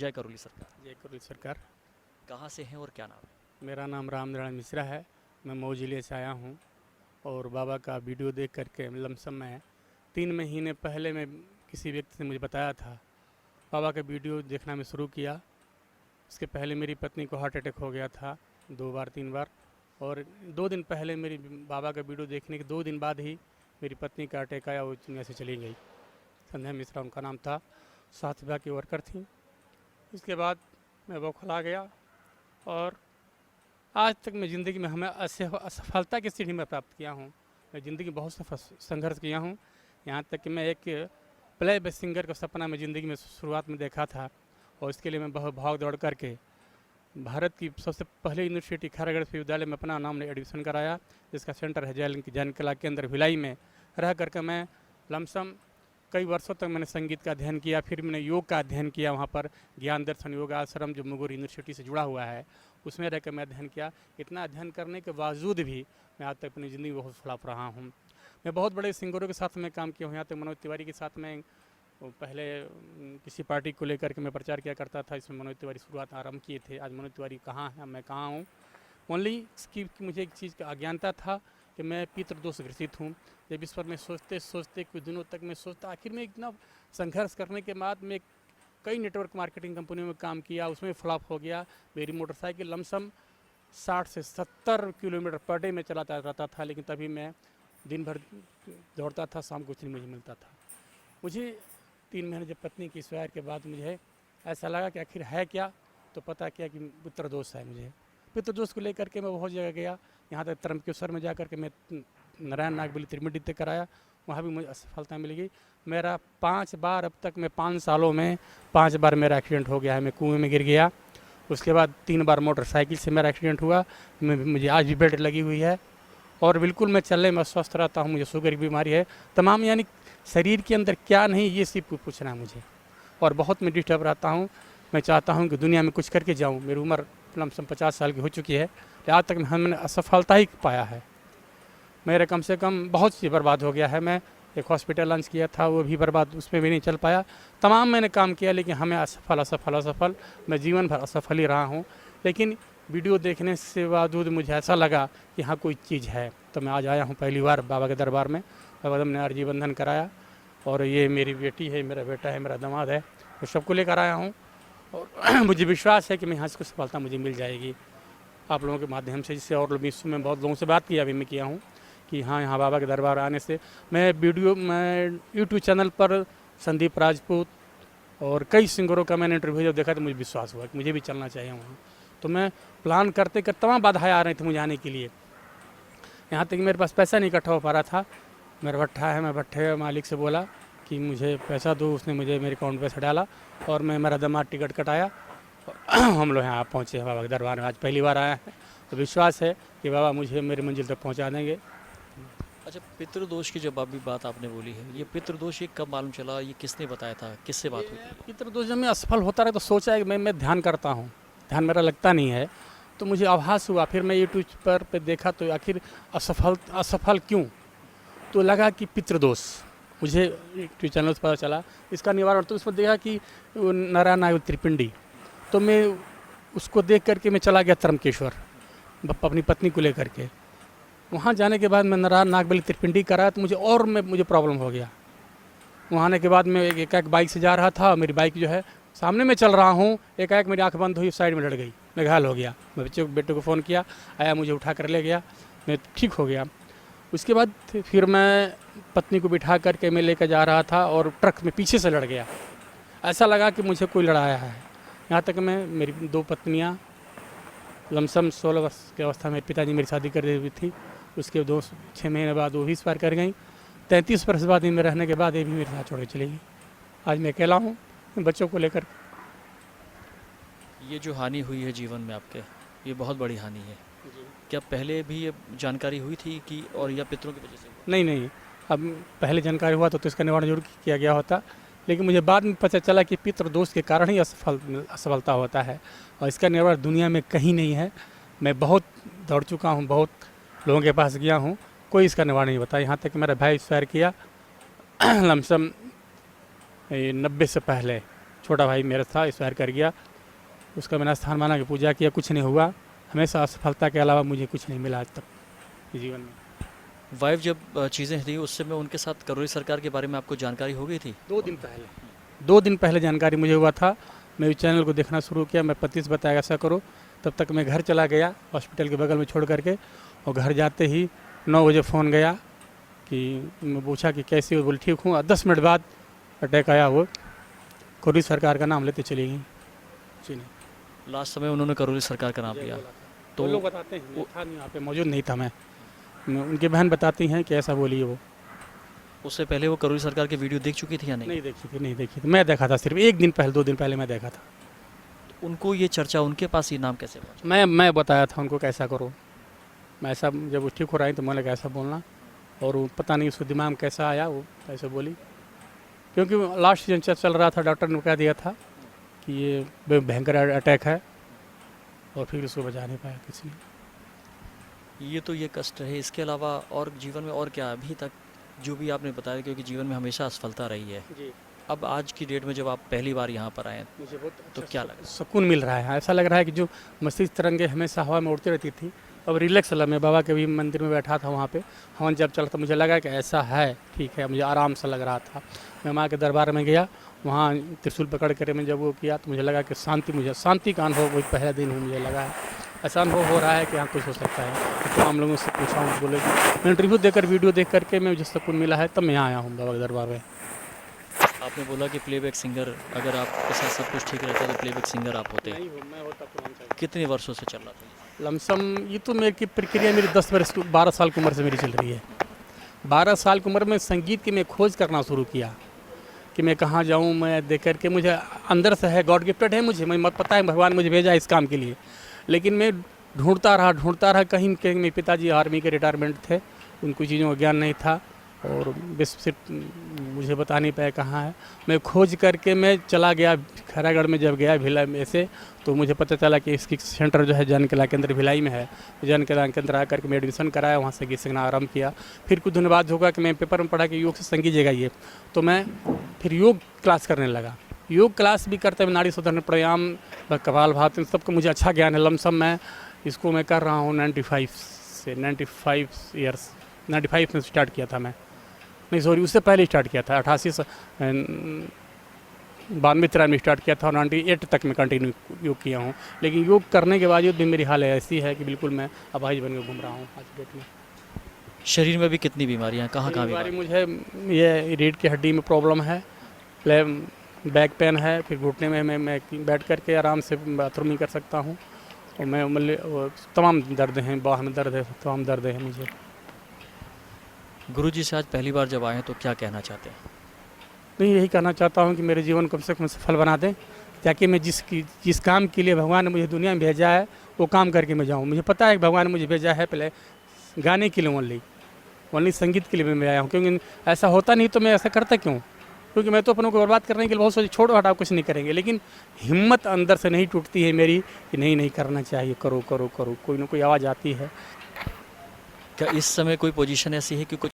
जय करोली सरकार। जय करोली सरकार। कहाँ से हैं और क्या नाम है? मेरा नाम रामनारायण मिश्रा है। मैं मऊ जिले से आया हूँ और बाबा का वीडियो देख करके लमसम में 3 महीने पहले मैं किसी व्यक्ति ने मुझे बताया था, बाबा का वीडियो देखना मैं शुरू किया। उसके पहले मेरी पत्नी को हार्ट अटैक हो गया था 2 बार 3 बार, और 2 दिन पहले मेरी बाबा का वीडियो देखने के 2 दिन बाद ही मेरी पत्नी का अटैक आया, वो दुनिया से चली गई। संध्या मिश्रा उनका नाम था, स्वास्थ्य विभाग की वर्कर थी। इसके बाद मैं बौखला गया और आज तक मैं ज़िंदगी में हमें असफलता की सीढ़ी में प्राप्त किया हूँ। मैं ज़िंदगी में बहुत संघर्ष किया हूँ, यहाँ तक कि मैं एक प्ले बैक सिंगर का सपना मैं ज़िंदगी में शुरुआत में देखा था, और इसके लिए मैं बहुत भाग दौड़ करके भारत की सबसे पहले यूनिवर्सिटी खैरागढ़ विश्वविद्यालय में अपना नाम ने एडमिशन कराया, जिसका सेंटर है जैन कला केंद्र भिलाई में। रह करके मैं लमसम कई वर्षों तक मैंने संगीत का अध्ययन किया, फिर मैंने योग का अध्ययन किया। वहाँ पर ज्ञान दर्शन योग आश्रम जो मुंगेर यूनिवर्सिटी से जुड़ा हुआ है, उसमें रहकर मैं अध्ययन किया। इतना अध्ययन करने के बावजूद भी मैं आज तक अपनी ज़िंदगी बहुत फ्लॉप रहा हूँ। मैं बहुत बड़े सिंगरों के साथ में काम किया हूँ, यहाँ तक मनोज तिवारी के साथ में पहले किसी पार्टी को लेकर के मैं प्रचार किया करता था। इसमें मनोज तिवारी शुरुआत आरंभ किए थे। आज मनोज तिवारी कहाँ हैं, मैं कहाँ हूँ। ओनली इसकी मुझे एक चीज़ का अज्ञानता था कि मैं पितृदोष ग्रसित हूँ। जब इस पर मैं सोचते सोचते कुछ दिनों तक मैं सोचता, आखिर में इतना संघर्ष करने के बाद मैं कई नेटवर्क मार्केटिंग कंपनियों में काम किया, उसमें फ्लॉप हो गया। मेरी मोटरसाइकिल लमसम 60 से 70 किलोमीटर पर डे में चलाता रहता था, लेकिन तभी मैं दिन भर दौड़ता था, शाम कुछ नहीं मुझे मिलता था। मुझे 3 महीने जब पत्नी की एक्सपायर के बाद मुझे ऐसा लगा कि आखिर है क्या, तो पता किया कि पितृदोष है। मुझे पितृदोष को लेकर के मैं बहुत जगह गया, यहाँ तक त्रंबकेश्वर में जाकर के मैं नारायण नागबली त्रिमिडी तक कराया, वहाँ भी मुझे असफलता मिल गई। मेरा 5 बार, अब तक मैं 5 सालों में 5 बार मेरा एक्सीडेंट हो गया है। मैं कुएं में गिर गया, उसके बाद 3 बार मोटरसाइकिल से मेरा एक्सीडेंट हुआ। मुझे आज भी बेल्ट लगी हुई है और बिल्कुल मैं चलने में स्वस्थ रहता हूँ। मुझे शुगर की बीमारी है, तमाम यानी शरीर के अंदर क्या नहीं ये सिर्फ पूछना है मुझे, और बहुत मैं डिस्टर्ब रहता हूँ। मैं चाहता हूँ कि दुनिया में कुछ करके जाऊँ। मेरी उम्र लमसम 50 साल की हो चुकी है, आज तक हमने असफलता ही पाया है। मेरे कम से कम बहुत सी बर्बाद हो गया है। मैं एक हॉस्पिटल लॉन्च किया था, वो भी बर्बाद, उसमें भी नहीं चल पाया। तमाम मैंने काम किया, लेकिन हमें असफल मैं जीवन भर असफल ही रहा हूँ। लेकिन वीडियो देखने से बावजूद मुझे ऐसा लगा कि हाँ कोई चीज़ है, तो मैं आज आया हूँ पहली बार बाबा के दरबार में। बाबा ने अर्जी बंधन कराया, और ये मेरी बेटी है, मेरा बेटा है, मेरा दामाद है, वो सबको लेकर आया हूँ। और मुझे विश्वास है कि मैं यहाँ से कुछ सफलता मुझे मिल जाएगी आप लोगों के माध्यम से, जिससे और विश्व में बहुत लोगों से बात किया, अभी मैं किया हूँ कि हाँ यहाँ बाबा के दरबार आने से मैं यूट्यूब चैनल पर संदीप राजपूत और कई सिंगरों का मैंने इंटरव्यू जब देखा तो मुझे विश्वास हुआ कि मुझे भी चलना चाहिए वहाँ। तो मैं प्लान करते तमाम बाधाएं आ रही थी मुझे आने के लिए, यहाँ तक कि मेरे पास पैसा नहीं इकट्ठा हो पा रहा था। मेरा भट्ठा है, मैं भट्ठे मालिक से बोला कि मुझे पैसा दो, उसने मुझे मेरे अकाउंट पैसा डाला और मेरा दामाद टिकट कटाया। हम लोग यहाँ पहुँचे बाबा के दरबार में, आज पहली बार आया है, तो विश्वास है कि बाबा मुझे मेरी मंजिल तक पहुँचा देंगे। अच्छा, पितृदोष की जब अभी बात आपने बोली है, ये पितृदोष ये कब मालूम चला, ये किसने बताया था, किससे बात हुई थी? पितृदोष जब मैं असफल होता रहा तो सोचा है कि मैं ध्यान करता हूँ, ध्यान मेरा लगता नहीं है, तो मुझे आभास हुआ। फिर मैं यूट्यूब पर देखा तो आखिर असफल क्यों, तो लगा कि पितृदोष। मुझे यूट्यूब चैनल पर पता चला इसका निवारण, तो उसमें देखा कि नारायण नागबली त्रिपिंडी, तो मैं उसको देख करके मैं चला गया त्रंबकेश्वर अपनी पत्नी को लेकर के। वहाँ जाने के बाद मैं नारायण नागबली त्रिपिंडी कराया, तो मुझे प्रॉब्लम हो गया। वहाँ आने के बाद मैं एक बाइक से जा रहा था, मेरी बाइक जो है सामने में चल रहा हूँ, एक मेरी आंख बंद हुई, साइड में लड़ गई, मैं घायल हो गया। मैं बेटे को फ़ोन किया, आया, मुझे उठा कर ले गया, मैं ठीक हो गया। उसके बाद फिर मैं पत्नी को बिठा करके मैं लेकर जा रहा था और ट्रक में पीछे से लड़ गया। ऐसा लगा कि मुझे कोई लड़ाया है। यहाँ तक मेरी 2 पत्नियाँ लमसम 16 वर्ष की अवस्था में पिताजी मेरी शादी कर दी हुई थी, उसके 6 महीने बाद वो भी एक्सपायर कर गई। 33 वर्ष बाद में रहने के बाद ये भी मेरे साथ छोड़ के चली गई। आज मैं अकेला हूँ बच्चों को लेकर। ये जो हानि हुई है जीवन में आपके, ये बहुत बड़ी हानि है। क्या पहले भी ये जानकारी हुई थी कि, और या पितरों की वजह से? नहीं, अब पहले जानकारी हुआ तो इसका निवारण जरूर किया गया होता, लेकिन मुझे बाद में पता चला कि पितृदोष के कारण ही असफलता होता है, और इसका निवारण दुनिया में कहीं नहीं है। मैं बहुत दौड़ चुका हूँ, बहुत लोगों के पास गया हूँ, कोई इसका निवारण नहीं बताया। यहाँ तक कि मेरा भाई एक्सपायर किया लमसम 90 से पहले, छोटा भाई मेरा था, एक्सपायर कर गया। उसका मैंने स्थान माना कि पूजा किया, कुछ नहीं हुआ। हमेशा असफलता के अलावा मुझे कुछ नहीं मिला आज तक जीवन में। वाइफ जब चीज़ें थी उस समय उनके साथ करौली सरकार के बारे में आपको जानकारी हो गई थी? 2 दिन पहले जानकारी मुझे हुआ था। मैं इस चैनल को देखना शुरू किया, मैं पति से बताया ऐसा करो। तब तक मैं घर चला गया हॉस्पिटल के बगल में छोड़ करके, और घर जाते ही 9 बजे फ़ोन गया कि मैं पूछा कि कैसी हो, बोली ठीक हूँ। और 10 मिनट बाद अटैक आया। वो करौली सरकार का नाम लेते चली गई। जी नहीं, लास्ट समय उन्होंने करौली सरकार का नाम लिया। तो लोग बताते हैं, मैं था नहीं यहाँ पे, मौजूद नहीं था मैं। उनकी बहन बताती हैं कि ऐसा बोली है वो। उससे पहले वो करौली सरकार की वीडियो देख चुकी थी या नहीं? नहीं देखी थी। मैं देखा था सिर्फ 1 दिन पहले, 2 दिन पहले मैं देखा था। उनको ये चर्चा, उनके पास ये नाम कैसे पहुंचा? मैं बताया था उनको कैसा करो। मैं ऐसा, जब वो ठीक हो रहा है तो मैंने कैसा बोलना, और वो पता नहीं उसको दिमाग में कैसा आया, वो ऐसे बोली। क्योंकि लास्ट सीजन चल रहा था, डॉक्टर ने कह दिया था कि ये भयंकर अटैक है, और फिर उसको बचा नहीं पाया किसी ने। ये तो ये कष्ट है, इसके अलावा और जीवन में और क्या अभी तक जो भी आपने बताया, क्योंकि जीवन में हमेशा असफलता रही है जी। अब आज की डेट में जब आप पहली बार यहाँ पर आए मुझे बहुत तो क्या लगा? सुकून मिल रहा है। ऐसा लग रहा है कि जो मस्तिष्क तरंगे हमेशा हवा में उड़ती रहती थी, अब रिलैक्स लगा। मैं बाबा के भी मंदिर में बैठा था, वहाँ पे हवन जब चला था, मुझे लगा कि ऐसा है, ठीक है, मुझे आराम सा लग रहा था। मैं माँ के दरबार में गया, वहाँ त्रिशूल पकड़ कर मैं जब वो किया तो मुझे लगा कि मुझे शांति का अनुभव वही पहला दिन हुआ। मुझे लगा है ऐसा अनुभव हो रहा है कि हाँ कुछ हो सकता है। तो हम लोगों से पूछा हूँ, बोले कि मैं इंटरव्यू देकर, वीडियो देख करके मैं मुझे सुकून मिला है, तब मैं यहाँ आया हूँ बाबा के दरबार में। आपने बोला कि प्लेबैक सिंगर, अगर आपके साथ सब कुछ ठीक रहता तो प्लेबैक सिंगर आप होते। मैं होता तो कितने वर्षों से चल रहा था? लमसम ये तो मेरी प्रक्रिया मेरी 12 साल की उम्र से मेरी चल रही है। 12 साल की उम्र में संगीत की मैं खोज करना शुरू किया कि मैं कहाँ जाऊँ। मैं देख करके, मुझे अंदर से है, गॉड गिफ्टेड है मुझे, मैं पता है भगवान मुझे भेजा है इस काम के लिए। लेकिन मैं ढूंढता रहा। कहीं मेरे पिताजी आर्मी के रिटायरमेंट थे, उनको चीज़ों का ज्ञान नहीं था, और बेसिक मुझे बता नहीं पाया कहाँ है। मैं खोज करके मैं चला गया खैरागढ़ में। जब गया भिलाई में से, तो मुझे पता चला कि इसकी सेंटर जो है जन कला केंद्र भिलाई में है। जन कला केंद्र आकर के मैं एडमिशन कराया, वहाँ से गीत सीखना आरम्भ किया। फिर कुछ दिन बाद होगा कि मैं पेपर में पढ़ा कि योग से संगीत जगाइए, तो मैं फिर योग क्लास करने लगा। योग क्लास भी करते हुए नाड़ी शोधन, प्राणायाम, कपाल भाती, सबको मुझे अच्छा ज्ञान है। लमसम मैं इसको मैं कर रहा हूँ 95 में स्टार्ट किया था मैं। नहीं सॉरी, उससे पहले स्टार्ट किया था। 88 से 92-93 में स्टार्ट किया था, और 98 तक मैं कंटिन्यू योग किया हूँ। लेकिन योग करने के बावजूद भी मेरी हालत ऐसी है कि बिल्कुल मैं अपाहिज बन के घूम रहा हूँ आज डेट में। शरीर में भी कितनी बीमारियाँ, कहाँ बीमारी मुझे ये रीढ़ की हड्डी में प्रॉब्लम है, बैक पेन है, फिर घुटने में मैं बैठ करके आराम से बाथरूम नहीं कर सकता हूँ, और मैं मतलब तमाम दर्द हैं, बाह में दर्द है, तमाम दर्द है मुझे। गुरुजी से आज पहली बार जब आए तो क्या कहना चाहते हैं? नहीं, यही कहना चाहता हूँ कि मेरे जीवन को कम से कम सफल बना दें, ताकि मैं जिस काम के लिए भगवान ने मुझे दुनिया में भेजा है वो काम करके मैं जाऊँ। मुझे पता है कि भगवान ने मुझे भेजा है पहले गाने के लिए, ओनली संगीत के लिए मैं आया हूँ। क्योंकि ऐसा होता नहीं तो मैं ऐसा करता क्यों? क्योंकि मैं तो अपनों को बर्बाद करने के लिए बहुत सोची, छोड़ो हटाओ, कुछ नहीं करेंगे। लेकिन हिम्मत अंदर से नहीं टूटती है मेरी कि नहीं करना चाहिए, करो करो करो। कोई ना कोई आवाज़ आती है। क्या इस समय कोई पोजीशन ऐसी है कि कुछ